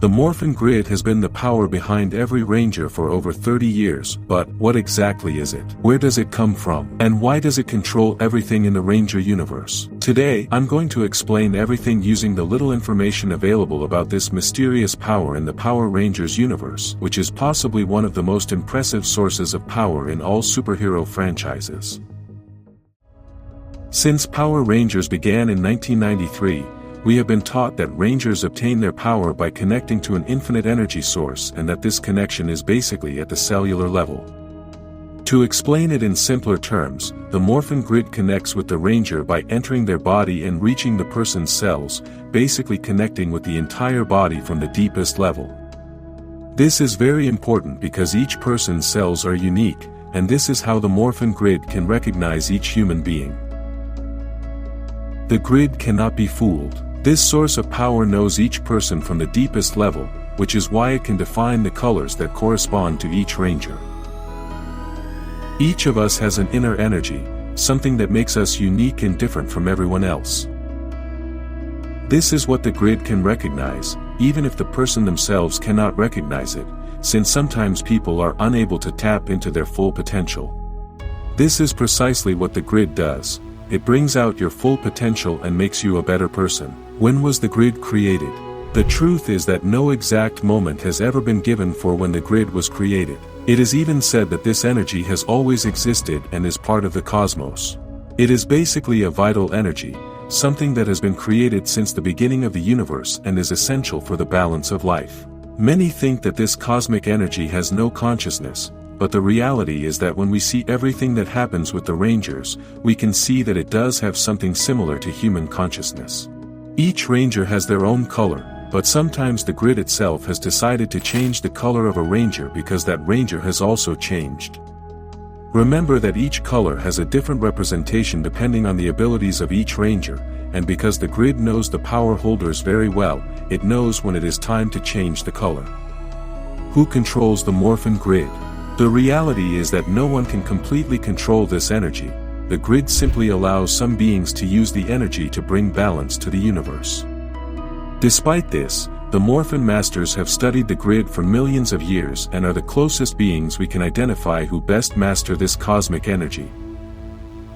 The Morphin Grid has been the power behind every Ranger for over 30 years, but what exactly is it? Where does it come from? And why does it control everything in the Ranger universe? Today, I'm going to explain everything using the little information available about this mysterious power in the Power Rangers universe, which is possibly one of the most impressive sources of power in all superhero franchises. Since Power Rangers began in 1993, we have been taught that Rangers obtain their power by connecting to an infinite energy source and that this connection is basically at the cellular level. To explain it in simpler terms, the Morphin Grid connects with the Ranger by entering their body and reaching the person's cells, basically connecting with the entire body from the deepest level. This is very important because each person's cells are unique, and this is how the Morphin Grid can recognize each human being. The grid cannot be fooled. This source of power knows each person from the deepest level, which is why it can define the colors that correspond to each Ranger. Each of us has an inner energy, something that makes us unique and different from everyone else. This is what the grid can recognize, even if the person themselves cannot recognize it, since sometimes people are unable to tap into their full potential. This is precisely what the grid does. It brings out your full potential and makes you a better person. When was the grid created? The truth is that no exact moment has ever been given for when the grid was created. It is even said that this energy has always existed and is part of the cosmos. It is basically a vital energy, something that has been created since the beginning of the universe and is essential for the balance of life. Many think that this cosmic energy has no consciousness, but the reality is that when we see everything that happens with the Rangers, we can see that it does have something similar to human consciousness. Each Ranger has their own color, but sometimes the grid itself has decided to change the color of a Ranger because that Ranger has also changed. Remember that each color has a different representation depending on the abilities of each Ranger, and because the grid knows the power holders very well, it knows when it is time to change the color. Who controls the Morphin Grid? The reality is that no one can completely control this energy. The grid simply allows some beings to use the energy to bring balance to the universe. Despite this, the Morphin Masters have studied the grid for millions of years and are the closest beings we can identify who best master this cosmic energy.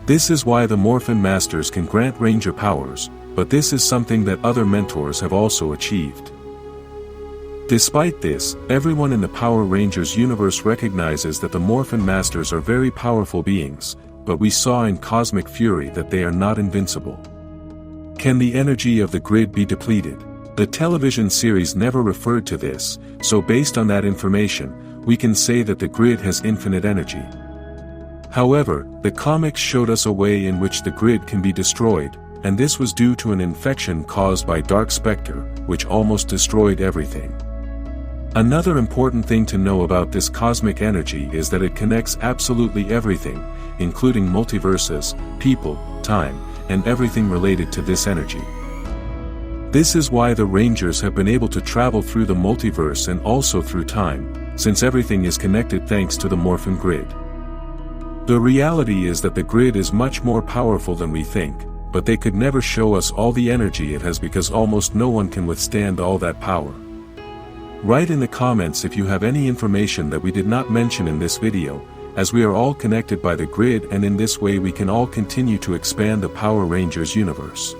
This is why the Morphin Masters can grant Ranger powers, but this is something that other mentors have also achieved. Despite this, everyone in the Power Rangers universe recognizes that the Morphin Masters are very powerful beings, but we saw in Cosmic Fury that they are not invincible. Can the energy of the grid be depleted? The television series never referred to this, so based on that information, we can say that the grid has infinite energy. However, the comics showed us a way in which the grid can be destroyed, and this was due to an infection caused by Dark Spectre, which almost destroyed everything. Another important thing to know about this cosmic energy is that it connects absolutely everything, including multiverses, people, time, and everything related to this energy. This is why the Rangers have been able to travel through the multiverse and also through time, since everything is connected thanks to the Morphin Grid. The reality is that the grid is much more powerful than we think, but they could never show us all the energy it has because almost no one can withstand all that power. Write in the comments if you have any information that we did not mention in this video, as we are all connected by the grid and in this way we can all continue to expand the Power Rangers universe.